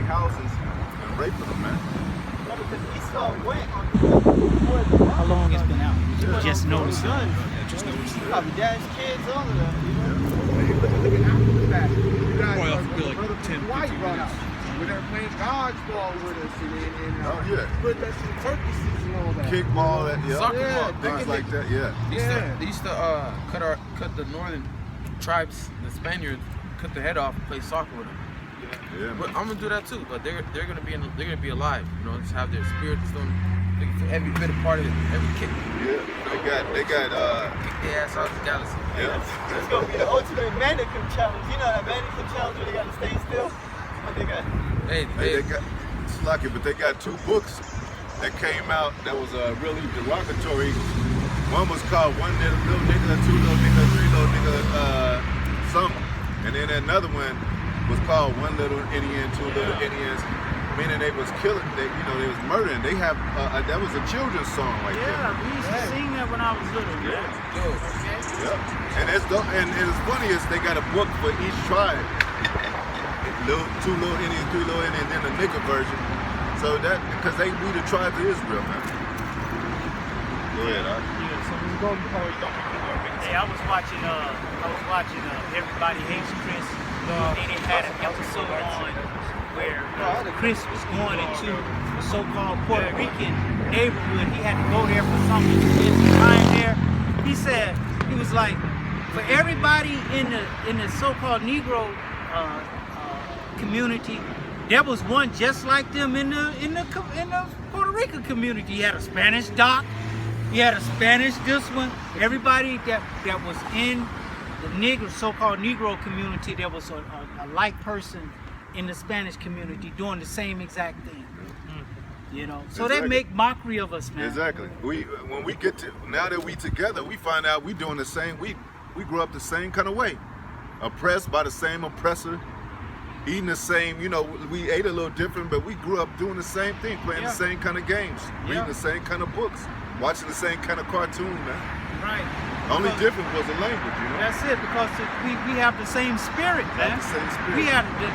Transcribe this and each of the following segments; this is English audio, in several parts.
their houses and raping them, man. How long it's been out? Just noticed. Just noticed. Probably dad's kids, all of them, you know? Look at after that. You guys, Probably off for like 10, 15 White brought minutes. out. When they're playing dodgeball with us and Put that some turkey seeds and all that. kickball, Soccer ball. things like that. Yeah. They used to cut the northern tribes, the Spaniards, cut their head off and play soccer with them. Yeah. But I'm gonna do that too. But they're gonna be alive. You know, just have their spirit still. Every bit of part of it, every kick. Yeah. They got Kick their ass out of the galaxy. Yeah. It's gonna be the ultimate mannequin challenge. You know that mannequin challenge where they gotta stay still? But they got They got, it's lucky, but they got 2 books that came out that was really derogatory. One was called One Little Nigga, Two Little Nigga, Three Little Nigga, something. And then another one was called One Little Indian, Two Little Indians, meaning they was killing, they was murdering. They have, that was a children's song right there. Yeah, we used to sing that when I was little. Yeah. And it's funny is they got a book for each tribe. 2 little Indians, 3 little Indians, then the nigga version. So that, because we the tribes of Israel, man. Go ahead, Art. Yeah, so we go. Hey, I was watching Everybody Hates Chris. And they had an episode on where Chris was going into a so-called Puerto Rican neighborhood. He had to go there for something. He spent some time there. He said he was like, for everybody in the so-called Negro community, there was one just like them in the Puerto Rican community. He had a Spanish doc, he had a Spanish this one. Everybody that was in the Negro, so-called Negro community, there was a like person in the Spanish community doing the same exact thing. You know, so Exactly. they make mockery of us, man. Exactly. When we get to, now that we together, we find out we doing the same. We grew up the same kind of way, oppressed by the same oppressor, eating the same. You know, we ate a little different, but we grew up doing the same thing, playing the same kind of games, reading the same kind of books, watching the same kind of cartoon, man. Right. Only difference was the language, you know. That's it, because we have the same spirit, man. the same spirit. We have the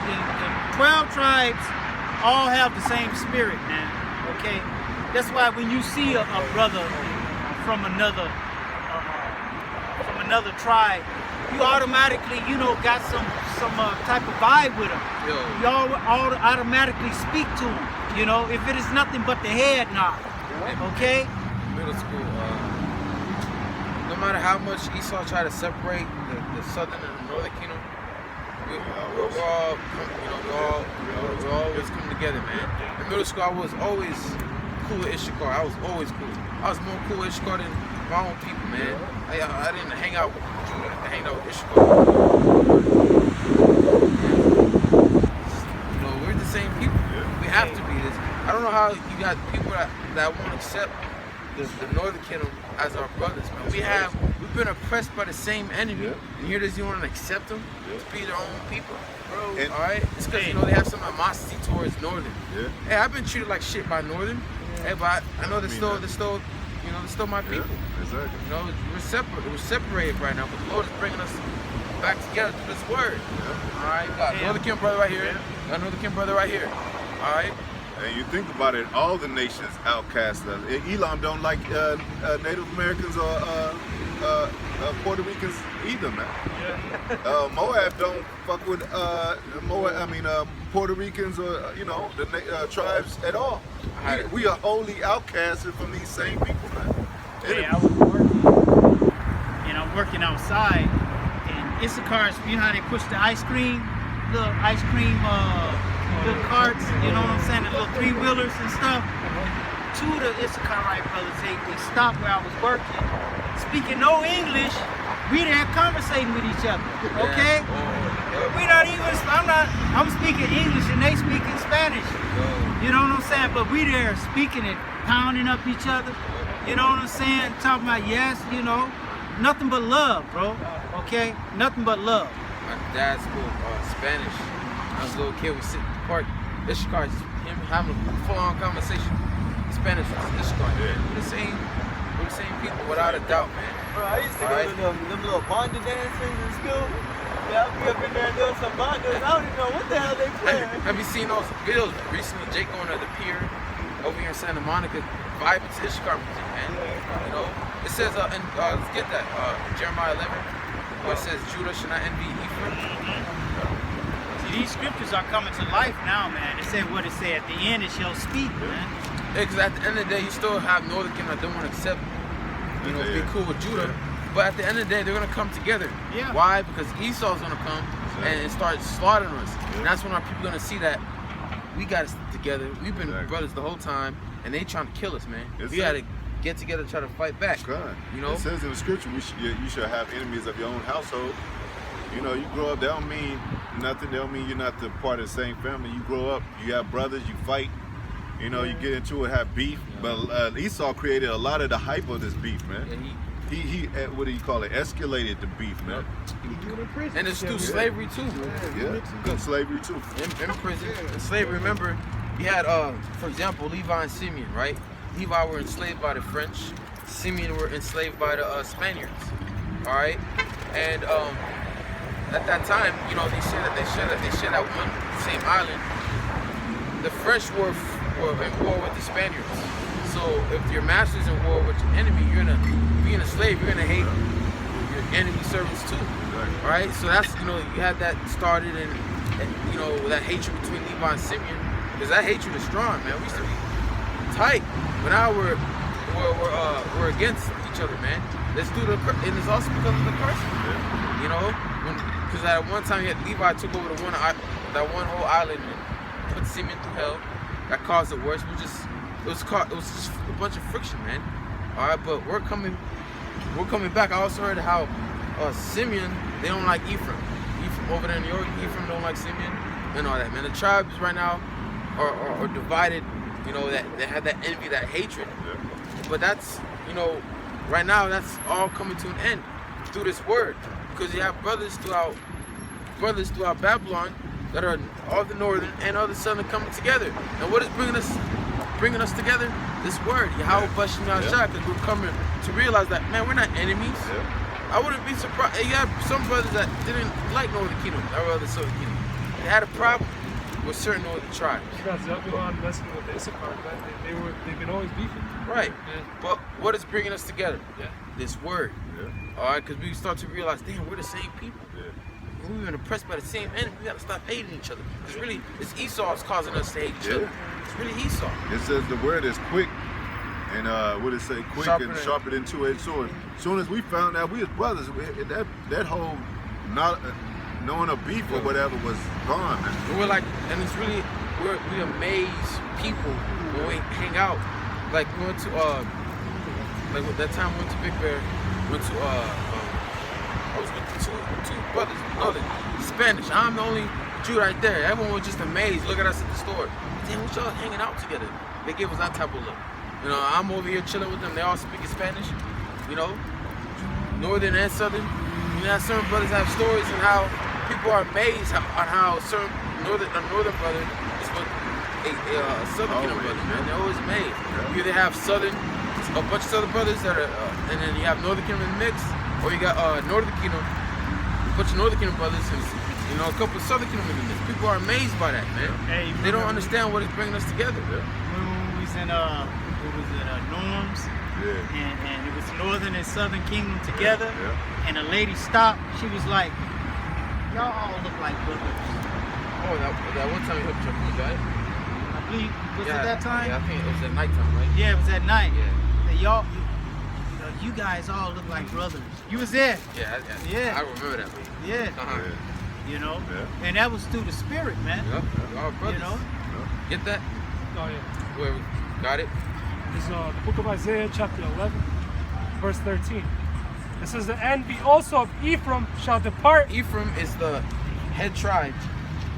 12 tribes all have the same spirit, man. Okay, that's why when you see a brother from another tribe, you automatically, got some type of vibe with him. You all automatically speak to him. You know, if it is nothing but the head nod. Okay. Middle school. No matter how much Esau tried to separate the southern and the northern kingdom, we're all always coming together, man. In middle school, I was always cool with Issachar. I was always cool. I was more cool with Issachar than my own people, man. I didn't hang out with Judah. I hanged out with Issachar. You know, we're the same people. We have to be this. I don't know how you got people that won't accept the northern kingdom as our brothers, man. We've been oppressed by the same enemy, and here does you want to accept them to be their own people, bro. All right, it's because they have some animosity towards northern. Hey, I've been treated like shit by northern. Hey, but I know they're still my people. Exactly. You know, we're separated right now, but the Lord is bringing us back together through this word. All right, you got Northern King brother right here. Got Northern King brother right here. All right. And you think about it, all the nations outcast us. Elam don't like Native Americans or Puerto Ricans either, man. Moab don't fuck with Puerto Ricans or the tribes at all. We are wholly outcasted from these same people, man. Hey, I was working, and I'm working outside, and Issachar's, you know how they push the little little carts, you know what I'm saying, the little 3-wheelers and stuff. 2 of the Issacharite brothers, they stopped where I was working, speaking no English. We there conversating with each other, okay? We not even, I'm speaking English and they speaking Spanish. You know what I'm saying? But we there speaking it, pounding up each other. You know what I'm saying? Talking about, nothing but love, bro. Okay? Nothing but love. My dad spoke Spanish. I was a little kid, we sit in the park. Issachar, him having a full-on conversation in Spanish with Issachar. We're the same people, without a doubt, man. Bro, I used to go to them little bonded dances in school. I'll be up in there doing some bundles. I don't even know what the hell they playing. Have you seen those videos recently? Jake going to the pier over here in Santa Monica, vibing to Ishikar music, man. You know, it says, and let's get that, Jeremiah 11, where it says Judah should not envy Ephraim. See, these scriptures are coming to life now, man. It said what it said. At the end, it shall speak, man. Because at the end of the day, you still have Northern Kingdom that don't want to accept, you know, be cool with Judah. But at the end of the day, they're going to come together. Yeah. Why? Because Esau's going to come and start slaughtering us. And that's when our people are going to see that we got to stick together. We've been brothers the whole time, and they trying to kill us, man. We got to get together and try to fight back. God. You know? It says in the scripture, you should have enemies of your own household. You know, you grow up, that don't mean nothing. That don't mean you're not the part of the same family. You grow up, you have brothers, you fight. You know, you get into it, have beef. But Esau created a lot of the hype of this beef, man. And He what do you call it? Escalated the beef, man. and it's through slavery, too. Yeah, good slavery, too. In prison. In slavery, remember, you had, for example, Levi and Simeon, right? Levi were enslaved by the French. Simeon were enslaved by the Spaniards, all right? And at that time, you know, they shared that one same island. The French were in war with the Spaniards. So if your master's in war with your enemy, being a slave, you're gonna hate your enemy servants too. All right, so that's, you know, you had that started, and you know, that hatred between Levi and Simeon, because that hatred is strong, man. We used to be tight, but now we're against each other, man. Let's do and it's also because of the curse, you know, because at one time Levi took over that one whole island and put Simeon through hell. That caused it worse. It was just a bunch of friction, man. All right, but we're coming back. I also heard how Simeon, they don't like Ephraim. Ephraim over there in New York, Ephraim don't like Simeon and all that, man. The tribes right now are divided. You know, that they have that envy, that hatred. But that's, you know, right now that's all coming to an end through this word, because you have brothers throughout Babylon that are all the northern and all the southern coming together. And what is bringing us together? This word, YAHAWASHI, because we're coming to realize that, man, we're not enemies. I wouldn't be surprised. You have some brothers that didn't like Northern Kingdom, or rather Southern Kingdom. They had a problem with certain northern tribes. You got Zebulon messing with Issachar, they've been always beefing. Right. Yeah. But what is bringing us together? Yeah. This word. All right, because we start to realize, damn, we're the same people. We've been oppressed by the same enemy. We gotta stop hating each other. It's really, it's Esau's causing us to hate each other. It's really Esau. It says the word is quick, and what it say? Quick and sharper than two-edged sword. As soon as we found out we was brothers, that whole knowing of beef or whatever was gone, man. And we're like, and it's really, we amaze people when we hang out. Like we went to, like that time we went to Big Bear, went to, I was with two brothers, another Spanish. I'm the only Jew right there. Everyone was just amazed. Look at us at the store. Damn, what y'all hanging out together? They gave us that type of look. You know, I'm over here chilling with them. They all speak Spanish. You know, northern and southern. You know, certain brothers have stories and how people are amazed on how certain a northern brother is with a southern kingdom brother. Man, they're always amazed. You either have a bunch of southern brothers that are, and then you have northern kingdom mixed. Or you got Northern Kingdom, a bunch of Northern Kingdom brothers, and you know, a couple of Southern Kingdom in this. People are amazed by that, man. Hey, they don't understand what is bringing us together. When we was in Norms, and it was Northern and Southern Kingdom together, and a lady stopped. She was like, "Y'all all look like brothers." Oh, that one time you helped your food, right? I believe was it that time? Yeah, I think it was at nighttime, right? Yeah, it was at night. Yeah. You guys all look like brothers. You was there. Yeah. I remember that. Yeah. You know? And that was through the spirit, man. Yep. All brothers. You know? Get that? Oh, yeah. Whoever got it. This is the book of Isaiah, chapter 11, verse 13. It says, the envy also of Ephraim shall depart. Ephraim is the head tribe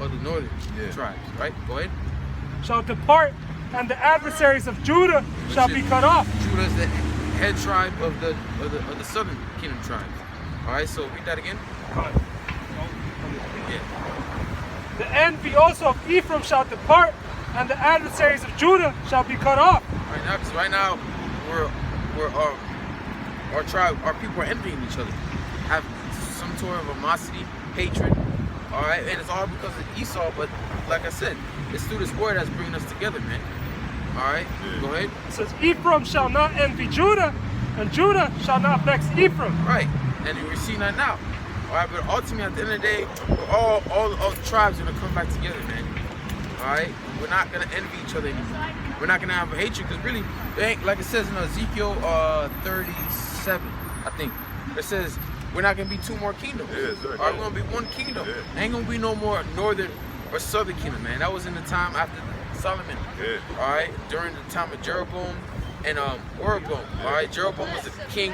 of the northern tribes, right? Go ahead. Shall depart, and the adversaries of Judah shall be cut off. Judah is the head tribe of the southern kingdom tribes. All right, so read that again. Yeah. The envy also of Ephraim shall depart, and the adversaries of Judah shall be cut off. Right now, because right now our tribe, our people are envying each other, have some sort of animosity hatred. All right, and it's all because of Esau. But like I said, it's through this word that's bringing us together, man. All right, go ahead. It says, Ephraim shall not envy Judah, and Judah shall not vex Ephraim. Right, and we're seeing that now. All right, but ultimately, at the end of the day, we're all the tribes are gonna come back together, man. All right, we're not gonna envy each other anymore. We're not gonna have a hatred, because really, they ain't, like it says in Ezekiel 37, I think. It says we're not gonna be two more kingdoms. All right, we're gonna be one kingdom. Ain't gonna be no more northern or southern kingdom, man. That was in the time after Solomon. All right, during the time of Jeroboam and Rehoboam. All right, Jeroboam was the king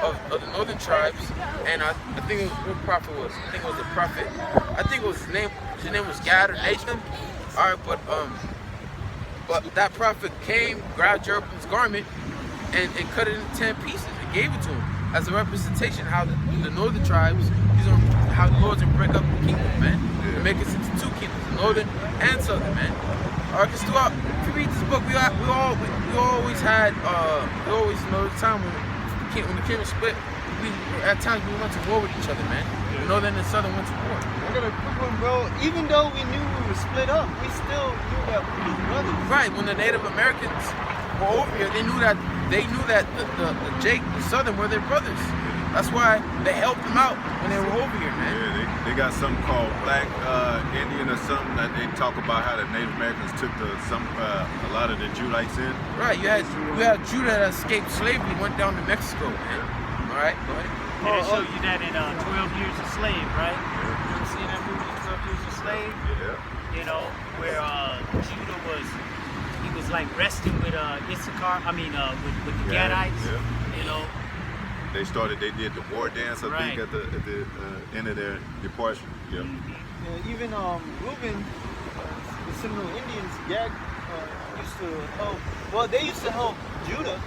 of the northern tribes, and I think it was what prophet was. I think it was the prophet. I think it was his name. His name was Gad or Nation. All right, but that prophet came, grabbed Jeroboam's garment, and cut it into 10 pieces and gave it to him as a representation how the northern tribes, how the Lord's gonna break up the kingdom, man, and make us into two kingdoms, northern and southern, man. All right, because throughout, if you read this book, we always had, we always know the time when the kingdom split, at times we went to war with each other, man. Northern and southern went to war. I got a quick one, bro. Even though we knew we were split up, we still knew that we were brothers. Right, when the Native Americans were over here, they knew that the southern were their brothers. That's why they helped them out when they were over here, man. Yeah, they got something called Black Indian or something that they talk about how the Native Americans took a lot of the Judites in. Right, you had Judah that escaped slavery, went down to Mexico, man. All right, go ahead. And they show you that in 12 Years a Slave, right? You seen that movie, 12 Years a Slave? Yeah. You know, where Judah was like resting with Issachar, with the Gadites, you know. They did the war dance, I think, at the end of their departure. Yeah. Yeah, even Reuben, the Seminole Indians, Gad used to help. Well, they used to help Judah,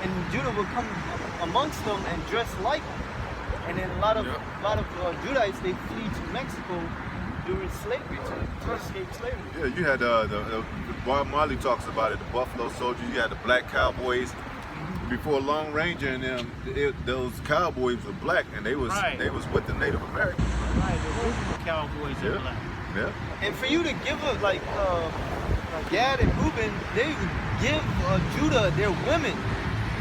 and Judah would come amongst them and dress like them. And then a lot of Judites, they flee to Mexico during slavery to escape slavery. Yeah, you had the Bob Marley talks about it, the Buffalo Soldiers. You had the black cowboys. Before Long Ranger and them, those cowboys were black, and they was with the Native Americans. Right, the original cowboys are black. Yeah. And for you to give Gad and Reuben, they give Judah their women.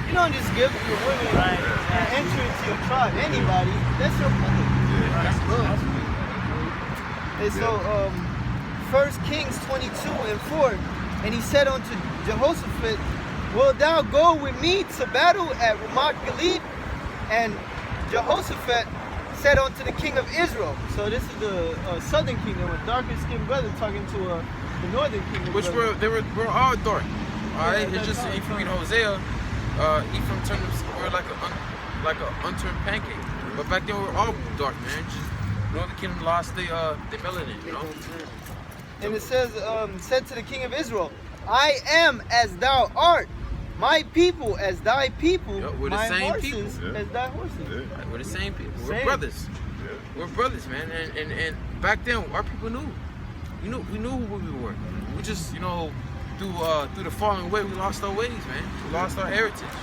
You don't just give your women and enter into your tribe. Anybody, that's your brother. Yeah. That's love. And so, 1 Kings 22:4, and he said unto Jehoshaphat, wilt thou go with me to battle at Ramoth Gilead? And Jehoshaphat said unto the king of Israel. So this is the southern kingdom, a darker skinned brother talking to the northern kingdom. Which we're all dark. All right, it's just if you read Hosea, Ephraim turned we're like an unturned pancake. But back then we were all dark, man. Just northern kingdom lost the melanin, you know. And it says, said to the king of Israel, I am as thou art. My people as thy people, we're the same horses people. as thy horses. Yeah. Right, we're the same people. We're brothers. Yeah. We're brothers, man. And back then, our people knew. We knew who we were. We just, through the falling away, we lost our ways, man. We lost our heritage.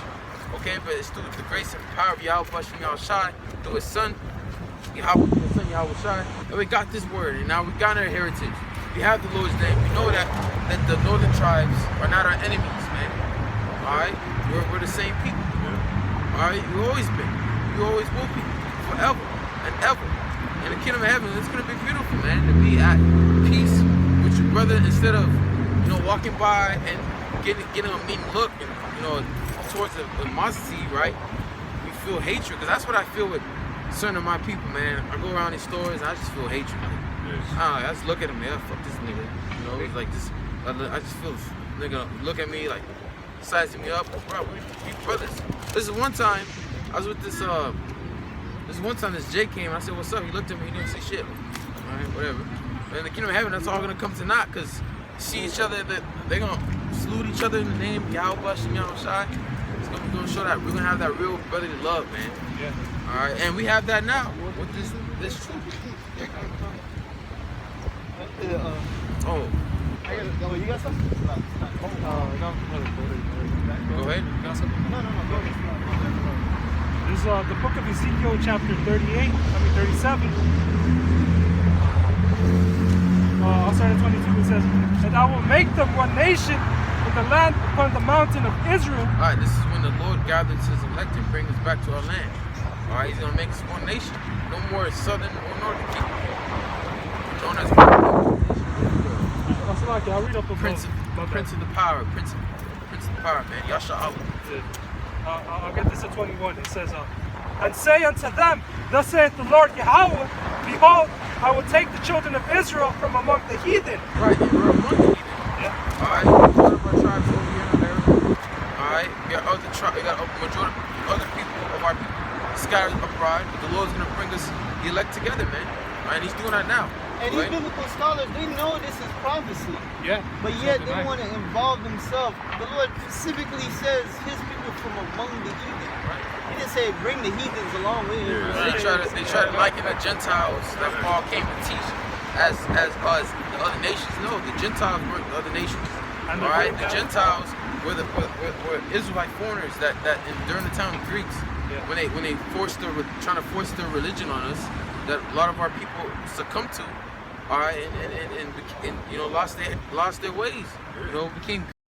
Okay, but it's through the grace and power of YAHAWASHI, through His Son, YAHAWASHI, and we got this word, and now we got our heritage. We have the Lord's name. We know that the northern tribes are not our enemies, man. All right, we're the same people. Yeah. All right, we've always been. We always will be, forever and ever. In the kingdom of heaven, it's gonna be beautiful, man. To be at peace with your brother instead of, walking by and getting a mean look and towards the animosity, right? We feel hatred, because that's what I feel with certain of my people, man. I go around these stores, I just feel hatred. I just look at him, man. Fuck this nigga. It's like this. I just feel this nigga look at me like. Sizing me up, bro. We brothers. This is one time I was with this. This one time this Jay came. And I said, "What's up?" He looked at me. He didn't say shit. All right, whatever. And in the kingdom of heaven, that's all gonna come to naught, cause see each other. They're gonna salute each other in the name YAHAWASHI, YAHAWASHI. It's gonna show that we're gonna have that real brotherly love, man. Yeah. All right, and we have that now with this truth. You got something? No. Go ahead. No. This is the book of Ezekiel, chapter 37. I'll start at 22. It says, "And I will make them one nation in the land upon the mountain of Israel." All right, this is when the Lord gathers his elect and brings us back to our land. All right, he's going to make us one nation. No more southern or northern kingdom. Jonah's I'll read up a Prince of the power, Prince of the power, man. YAHAWAH. I'll get this at 21. It says, "And say unto them, Thus saith the Lord Yahweh, Behold, I will take the children of Israel from among the heathen." Right, we're among the heathen. Yeah. All right, one of our tribes over here in America. All right, we got other tribes, we got a majority of other people of our people scattered abroad. But the Lord's gonna bring us the elect together, man. Right, and he's doing that now. And right? these biblical scholars, they know this is prophecy. Yeah. But yet they want to involve themselves. The Lord specifically says his people from among the heathen. He didn't say bring the heathens along with him. They try to liken the Gentiles that Paul came to teach as the other nations. No, the Gentiles weren't the other nations. All right, the Gentiles were Israelite foreigners that during the time of the Greeks, when they trying to force their religion on us, that a lot of our people succumbed to. All right, and you know lost their ways. You know, became